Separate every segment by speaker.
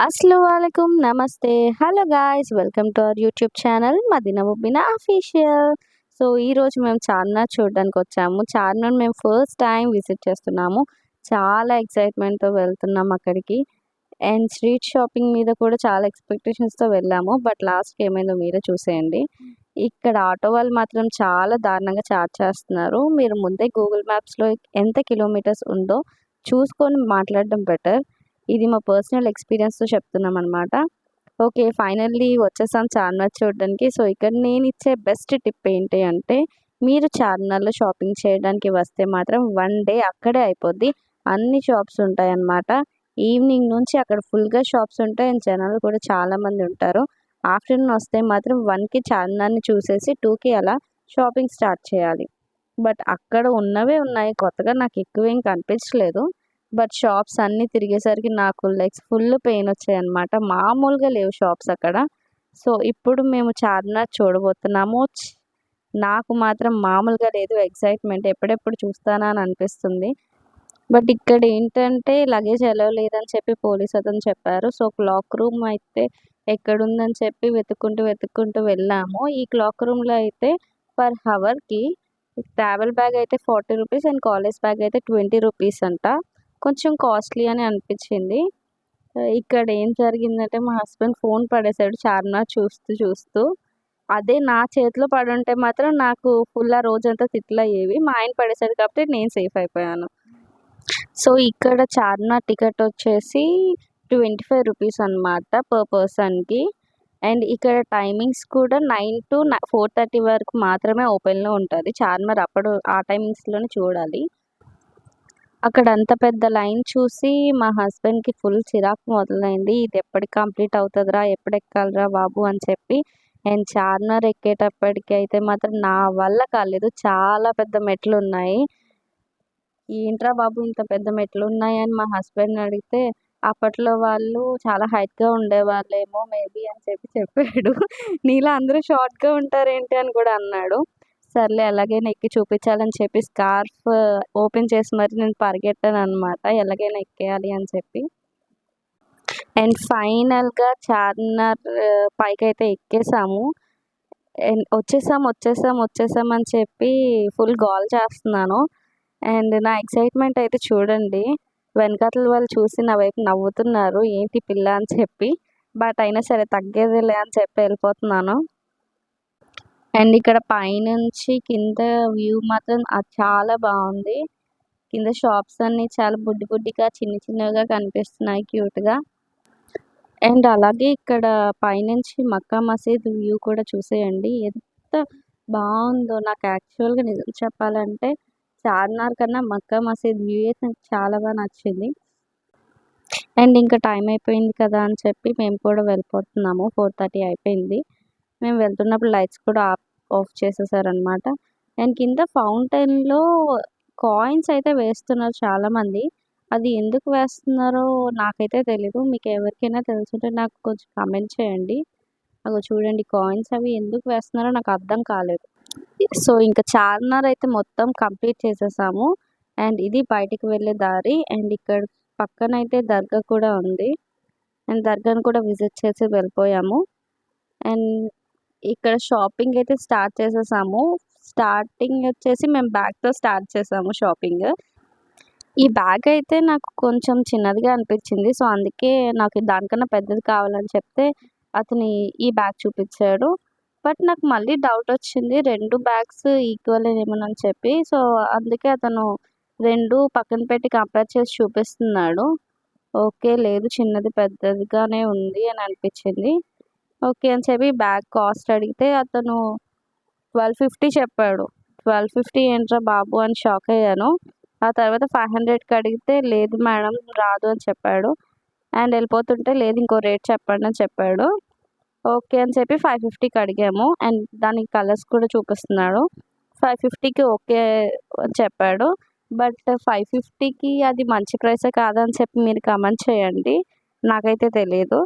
Speaker 1: अस्सलामुअलैकुम నమస్తే hello guys welcome to our YouTube channel Madina Mubina official. So ఈరోజు మేము చార్మినార్ చూడడానికి వచ్చాము. చార్మినార్ మేము ఫస్ట్ టైం విజిట్ చేస్తున్నాము. చాలా ఎక్సైట్మెంట్తో వెళ్తున్నాం అక్కడికి. అండ్ స్ట్రీట్ షాపింగ్ మీద కూడా చాలా ఎక్స్పెక్టేషన్స్తో వెళ్ళాము. బట్ లాస్ట్కి ఏమైందో మీరే చూసేయండి. ఇక్కడ ఆటో వాళ్ళు మాత్రం చాలా దారుణంగా ఛార్జ్ చేస్తున్నారు. మీరు ముందే గూగుల్ మ్యాప్స్లో ఎంత కిలోమీటర్స్ ఉందో చూసుకొని మాట్లాడడం బెటర్. ఇది మా పర్సనల్ ఎక్స్పీరియన్స్తో చెప్తున్నాం అనమాట. ఓకే, ఫైనల్లీ వచ్చేసాం చార్మినార్ చూడడానికి. సో ఇక్కడ నేను ఇచ్చే బెస్ట్ టిప్ ఏంటి అంటే, మీరు చార్మినార్లో షాపింగ్ చేయడానికి వస్తే మాత్రం 1 డే అక్కడే అయిపోద్ది. అన్ని షాప్స్ ఉంటాయన్నమాట. ఈవినింగ్ నుంచి అక్కడ ఫుల్గా షాప్స్ ఉంటాయి అండ్ జనాలు కూడా చాలామంది ఉంటారు. ఆఫ్టర్నూన్ వస్తే మాత్రం 1కి చార్మినార్ని చూసేసి 2కి అలా షాపింగ్ స్టార్ట్ చేయాలి. బట్ అక్కడ ఉన్నవే ఉన్నాయి, కొత్తగా నాకు ఎక్కువేం కనిపించలేదు. బట్ షాప్స్ అన్నీ తిరిగేసరికి నాకు లెగ్స్ ఫుల్ పెయిన్ వచ్చాయన్నమాట. మామూలుగా లేవు షాప్స్ అక్కడ. సో ఇప్పుడు మేము చార్మినార్ చూడబోతున్నాము. నాకు మాత్రం మామూలుగా లేదు ఎక్సైట్మెంట్. ఎప్పుడెప్పుడు చూస్తానా అని అనిపిస్తుంది. బట్ ఇక్కడ ఏంటంటే లగేజ్ అలౌ లేదని చెప్పి పోలీస్ అతను చెప్పారు. సో క్లాక్ రూమ్ అయితే ఎక్కడుందని చెప్పి వెతుక్కుంటూ వెళ్ళాము. ఈ క్లాక్ రూమ్లో అయితే పర్ హవర్కి ట్రావెల్ బ్యాగ్ అయితే 40 రూపీస్ అండ్ కాలేజ్ బ్యాగ్ అయితే 20 రూపీస్ అంట. కొంచెం కాస్ట్లీ అని అనిపించింది. ఇక్కడ ఏం జరిగిందంటే మా హస్బెండ్ ఫోన్ పడేసాడు చార్మినార్ చూస్తూ. అదే నా చేతిలో పడుంటే మాత్రం నాకు ఫుల్ ఆ రోజంతా తిట్లయ్యేవి. మా ఆయన పడేసాడు కాబట్టి నేను సేఫ్ అయిపోయాను. సో ఇక్కడ చార్మినార్ టికెట్ వచ్చేసి 25 రూపీస్ అనమాట పర్ పర్సన్కి. అండ్ ఇక్కడ టైమింగ్స్ కూడా 9 to 4:30 వరకు మాత్రమే ఓపెన్లో ఉంటుంది చార్మినార్. అప్పుడు ఆ టైమింగ్స్లోనే చూడాలి. అక్కడ అంత పెద్ద లైన్ చూసి మా హస్బెండ్కి ఫుల్ చిరాకు మొదలైంది. ఇది ఎప్పటికి కంప్లీట్ అవుతుందిరా, ఎప్పుడు ఎక్కాలిరా బాబు అని చెప్పి. అండ్ చార్మినార్ ఎక్కేటప్పటికి అయితే మాత్రం నా వల్ల కాలేదు. చాలా పెద్ద మెట్లు ఉన్నాయి. ఏంట్రా బాబు ఇంత పెద్ద మెట్లు ఉన్నాయి అని మా హస్బెండ్ని అడిగితే, అప్పట్లో వాళ్ళు చాలా హైట్గా ఉండేవాళ్ళేమో మేబీ అని చెప్పాడు. నీలా అందరూ షార్ట్గా ఉంటారేంటి అని కూడా అన్నాడు. సర్లే ఎలాగైనా ఎక్కి చూపించాలని చెప్పి స్కార్ఫ్ ఓపెన్ చేసి మరి నేను పరిగెట్టాను అనమాట, ఎలాగైనా ఎక్కేయాలి అని చెప్పి. అండ్ ఫైనల్గా చార్మినార్ పైకైతే ఎక్కేసాము. అండ్ వచ్చేసాం అని చెప్పి ఫుల్ గోల్ చేస్తున్నాను. అండ్ నా ఎక్సైట్మెంట్ అయితే చూడండి. వెనకాతల వాళ్ళు చూసి నా వైపు నవ్వుతున్నారు, ఏంటి పిల్ల అని చెప్పి. బట్ అయినా సరే తగ్గేదిలే అని చెప్పి వెళ్ళిపోతున్నాను. అండ్ ఇక్కడ పైనుంచి కింద వ్యూ మాత్రం చాలా బాగుంది. కింద షాప్స్ అన్నీ చాలా బుడ్డిగా చిన్నగా కనిపిస్తున్నాయి క్యూట్గా. అండ్ అలాగే ఇక్కడ పైనుంచి మక్కా మసీద్ వ్యూ కూడా చూసేయండి ఎంత బాగుందో. నాకు యాక్చువల్గా నిజం చెప్పాలంటే చార్మినార్ కన్నా మక్కా మసీద్ వ్యూ అయితే నాకు చాలా బాగా నచ్చింది. అండ్ ఇంకా టైం అయిపోయింది కదా అని చెప్పి మేము కూడా వెళ్ళిపోతున్నాము. 4:30 అయిపోయింది. మేము వెళ్తున్నప్పుడు లైట్స్ కూడా ఆఫ్ చేసేసారనమాట. అండ్ కింద ఫౌంటైన్లో కాయిన్స్ అయితే వేస్తున్నారు చాలామంది. అది ఎందుకు వేస్తున్నారో నాకైతే తెలీదు. మీకు ఎవరికైనా తెలుసుంటే నాకు కొంచెం కామెంట్ చేయండి. అగో చూడండి కాయిన్స్ అవి ఎందుకు వేస్తున్నారో నాకు అర్థం కాలేదు. సో ఇంకా చార్మినార్ అయితే మొత్తం కంప్లీట్ చేసేసాము. అండ్ ఇది బయటికి వెళ్ళే దారి. అండ్ ఇక్కడ పక్కన అయితే దర్గా కూడా ఉంది. అండ్ దర్గాను కూడా విజిట్ చేసి వెళ్ళిపోయాము. అండ్ ఇక్కడ షాపింగ్ అయితే స్టార్ట్ చేసేసాము. స్టార్టింగ్ వచ్చేసి మేము బ్యాగ్తో స్టార్ట్ చేసాము షాపింగ్. ఈ బ్యాగ్ అయితే నాకు కొంచెం చిన్నదిగా అనిపించింది. సో అందుకే నాకు దానికన్నా పెద్దది కావాలని చెప్తే అతను ఈ బ్యాగ్ చూపించాడు. బట్ నాకు మళ్ళీ డౌట్ వచ్చింది, 2 బ్యాగ్స్ ఈక్వల్ ఏమోనని చెప్పి. సో అందుకే అతను 2 పక్కన పెట్టి కంపేర్ చేసి చూపిస్తున్నాడు. ఓకే, లేదు చిన్నది పెద్దదిగానే ఉంది అని అనిపించింది. ఓకే అని చెప్పి బ్యాగ్ కాస్ట్ అడిగితే అతను 1250 చెప్పాడు. 1250 ఏంట్రా బాబు అని షాక్ అయ్యాను. ఆ తర్వాత 500కి అడిగితే లేదు మేడం రాదు అని చెప్పాడు. అండ్ వెళ్ళిపోతుంటే లేదు ఇంకో రేట్ చెప్పండి అని చెప్పాడు. ఓకే అని చెప్పి 550కి అడిగాము. అండ్ దానికి కలర్స్ కూడా చూపిస్తున్నాడు. 550కి ఓకే అని చెప్పాడు. బట్ 550కి అది మంచి ప్రైసే కాదని చెప్పి మీరు కమెంట్ చేయండి, నాకైతే తెలియదు.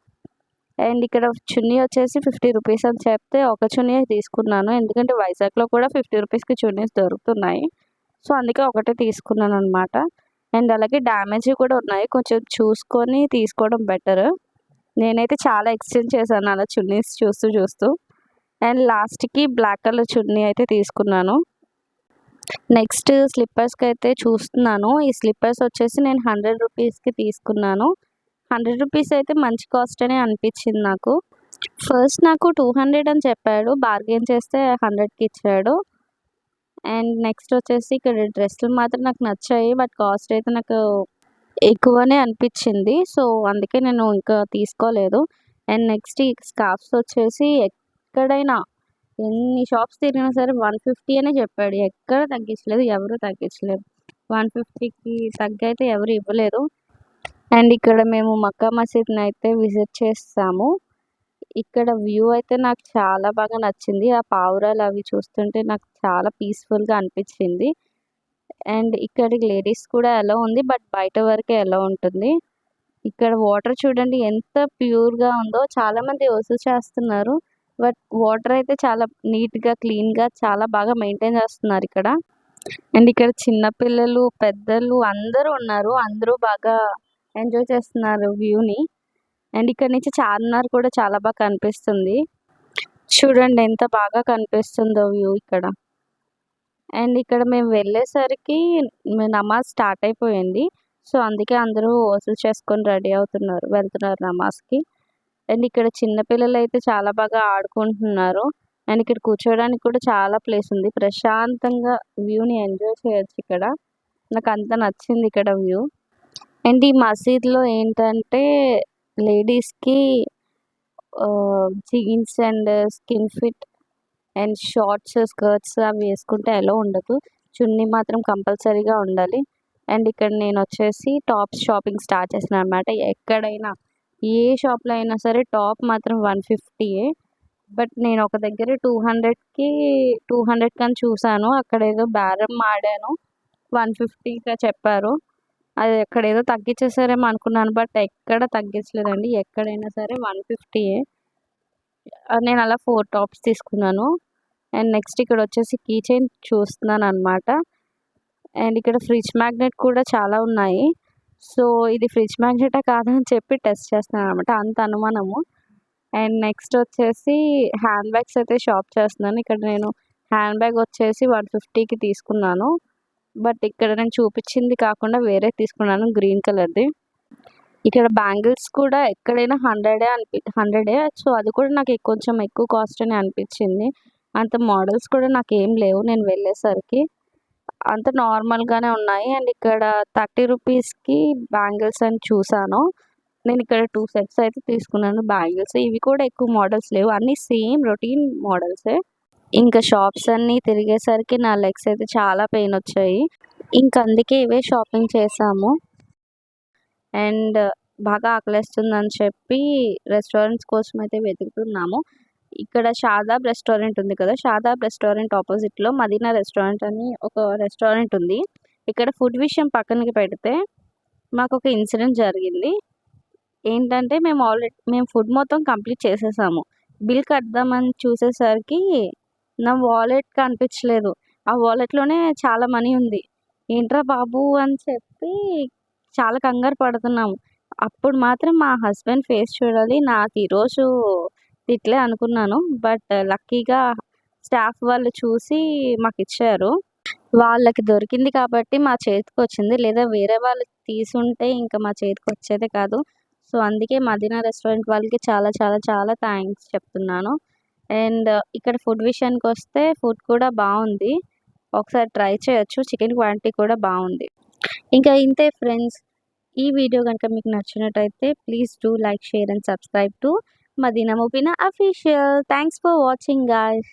Speaker 1: అండ్ ఇక్కడ చున్నీ వచ్చేసి 50 రూపీస్ అని చెప్తే ఒక చున్నీ తీసుకున్నాను. ఎందుకంటే వైజాగ్లో కూడా 50 రూపీస్కి చున్నీస్ దొరుకుతున్నాయి. సో అందుకే ఒకటే తీసుకున్నాను అనమాట. అండ్ అలాగే డ్యామేజ్ కూడా ఉన్నాయి, కొంచెం చూసుకొని తీసుకోవడం బెటర్. నేనైతే చాలా ఎక్స్చేంజ్ చేశాను అలా చున్నీస్ చూస్తూ చూస్తూ. అండ్ లాస్ట్‌కి బ్లాక్ కలర్ చున్నీ అయితే తీసుకున్నాను. నెక్స్ట్ స్లిప్పర్స్‌కి అయితే చూస్తున్నాను. ఈ స్లిప్పర్స్ వచ్చేసి నేను 100 రూపీస్‌కి తీసుకున్నాను. 100 రూపీస్ అయితే మంచి కాస్ట్ అనే అనిపించింది నాకు. ఫస్ట్ నాకు 200 అని చెప్పాడు. బార్గెయిన్ చేస్తే 100కి ఇచ్చాడు. అండ్ నెక్స్ట్ వచ్చేసి ఇక్కడ డ్రెస్సులు మాత్రం నాకు నచ్చాయి. బట్ కాస్ట్ అయితే నాకు ఎక్కువనే అనిపించింది. సో, అందుకే నేను ఇంకా తీసుకోలేదు. అండ్ నెక్స్ట్ ఈ స్కార్ఫ్స్ వచ్చేసి ఎక్కడైనా ఎన్ని షాప్స్ తిరిగినా సరే 150 అనే చెప్పాడు. ఎక్కడ తగ్గించలేదు. ఎవరు తగ్గించలేదు. 150కి తగ్గైతే ఎవరు ఇవ్వలేదు. అండ్ ఇక్కడ మేము మక్కా మసీద్‌ని అయితే విజిట్ చేసాము. ఇక్కడ వ్యూ అయితే నాకు చాలా బాగా నచ్చింది. ఆ పావురాలు అవి చూస్తుంటే నాకు చాలా పీస్‌ఫుల్‌గా అనిపించింది. అండ్ ఇక్కడికి లేడీస్ కూడా అలో ఉంది. బట్ బయట వరకే అలో ఉంటుంది. ఇక్కడ వాటర్ చూడండి ఎంత ప్యూర్‌గా ఉందో. చాలామంది వసూలు చేస్తున్నారు. బట్ వాటర్ అయితే చాలా నీట్‌గా, క్లీన్‌గా చాలా బాగా మెయింటైన్ చేస్తున్నారు ఇక్కడ. అండ్ ఇక్కడ చిన్న పిల్లలు, పెద్దలు అందరూ ఉన్నారు. అందరూ బాగా ఎంజాయ్ చేస్తున్నారు వ్యూని. అండ్ ఇక్కడ నుంచి చార్మినార్ కూడా చాలా బాగా కనిపిస్తుంది. చూడండి ఎంత బాగా కనిపిస్తుందో వ్యూ ఇక్కడ. అండ్ ఇక్కడ మేము వెళ్ళేసరికి నమాజ్ స్టార్ట్ అయిపోయింది. సో, అందుకే అందరూ వసూలు చేసుకొని రెడీ అవుతున్నారు. వెళ్తున్నారు నమాజ్‌కి. అండ్ ఇక్కడ చిన్న పిల్లలైతే చాలా బాగా ఆడుకుంటున్నారు. అండ్ ఇక్కడ కూర్చోవడానికి కూడా చాలా ప్లేస్ ఉంది. ప్రశాంతంగా వ్యూని ఎంజాయ్ చేయొచ్చు ఇక్కడ. నాకు అంత నచ్చింది ఇక్కడ వ్యూ. అండ్ ఈ మసీద్‌లో ఏంటంటే లేడీస్‌కి jeans and skin fit and shorts, skirts అవి వేసుకుంటే అలో ఉండదు. చున్నీ మాత్రం కంపల్సరీగా ఉండాలి. అండ్ ఇక్కడ నేనొచ్చేసి టాప్స్ షాపింగ్ స్టార్ట్ చేశాననమాట. ఎక్కడైనా ఏ షాప్‌లో అయినా సరే టాప్ మాత్రం 150యే. బట్ నేను ఒక దగ్గర 200 కని చూసాను. అక్కడేదో బేరం ఆడాను. 150గా చెప్పారు. అది అక్కడేదో తగ్గించేసారేమో అనుకున్నాను. బట్ ఎక్కడ తగ్గించలేదండి. ఎక్కడైనా సరే 150యే. నేను అలా 4 టాప్స్ తీసుకున్నాను. అండ్ నెక్స్ట్ ఇక్కడొచ్చేసి కీ చైన్ చూస్తున్నాననమాట. అండ్ ఇక్కడ ఫ్రిడ్జ్ మ్యాగ్నెట్ కూడా చాలా ఉన్నాయి. సో, ఇది ఫ్రిడ్జ్ మ్యాగ్నెటా కాదా అని చెప్పి టెస్ట్ చేస్తున్నాననమాట. అంత అనుమానము. అండ్ నెక్స్ట్ వచ్చేసి హ్యాండ్ బ్యాగ్స్ అయితే షాప్ చేస్తున్నాను. ఇక్కడ నేను హ్యాండ్ బ్యాగ్ వచ్చేసి 150కి తీసుకున్నాను. బట్ ఇక్కడ నేను చూపించింది కాకుండా వేరేది తీసుకున్నాను గ్రీన్ కలర్‌ది. ఇక్కడ బ్యాంగిల్స్ కూడా ఎక్కడైనా 100 సో, అది కూడా నాకు కొంచెం ఎక్కువ కాస్ట్ అనే అనిపించింది. అంత మోడల్స్ కూడా నాకేం లేవు నేను వెళ్ళేసరికి. అంత నార్మల్‌గానే ఉన్నాయి. అండ్ ఇక్కడ 30 రూపీస్‌కి బ్యాంగిల్స్ అని చూసాను. నేను ఇక్కడ 2 సెట్స్ అయితే తీసుకున్నాను బ్యాంగిల్స్. ఇవి కూడా ఎక్కువ మోడల్స్ లేవు. అన్నీ సేమ్ రొటీన్ మోడల్సే. ఇంకా షాప్స్ అన్నీ తిరిగేసరికి నా లెగ్స్ అయితే చాలా పెయిన్ వచ్చాయి. ఇంక అందుకే ఇవే షాపింగ్ చేశాము. అండ్ బాగా ఆకలేస్తుందని చెప్పి రెస్టారెంట్స్ కోసం అయితే వెతుకుతున్నాము. ఇక్కడ షాదాబ్ రెస్టారెంట్ ఉంది కదా! షాదాబ్ రెస్టారెంట్ అపోజిట్‌లో మదీనా రెస్టారెంట్ అని ఒక రెస్టారెంట్ ఉంది. ఇక్కడ ఫుడ్ విషయం పక్కనకి పెడితే మాకొక ఇన్సిడెంట్ జరిగింది. ఏంటంటే మేము ఫుడ్ మొత్తం కంప్లీట్ చేసేసాము. బిల్ కడదామని చూసేసరికి నా వాలెట్ కనిపించలేదు. ఆ వాలెట్‌లోనే చాలా మనీ ఉంది. ఏంట్రా బాబు! అని చెప్పి చాలా కంగారు పడుతున్నాము. అప్పుడు మాత్రం మా హస్బెండ్ ఫేస్ చూడాలి. నాకు ఈరోజు తిట్లే అనుకున్నాను. బట్ లక్కీగా స్టాఫ్ వాళ్ళు చూసి మాకిచ్చారు. వాళ్ళకి దొరికింది కాబట్టి మా చేతికొచ్చింది. లేదా వేరే వాళ్ళు తీసుంటే ఇంక మా చేతికొచ్చేదే కాదు. సో, అందుకే మదీనా రెస్టారెంట్ వాళ్ళకి చాలా చాలా చాలా థాంక్స్ చెప్తున్నాను. అండ్ ఇక్కడ ఫుడ్ విషయానికొస్తే ఫుడ్ కూడా బావుంది. ఒకసారి ట్రై చేయొచ్చు. చికెన్ క్వాంటిటీ కూడా బావుంది. ఇంకా ఇంతే ఫ్రెండ్స్. ఈ వీడియో గనుక మీకు నచ్చినట్టయితే please do like, share and subscribe to Madina Mubina official. Thanks for watching guys.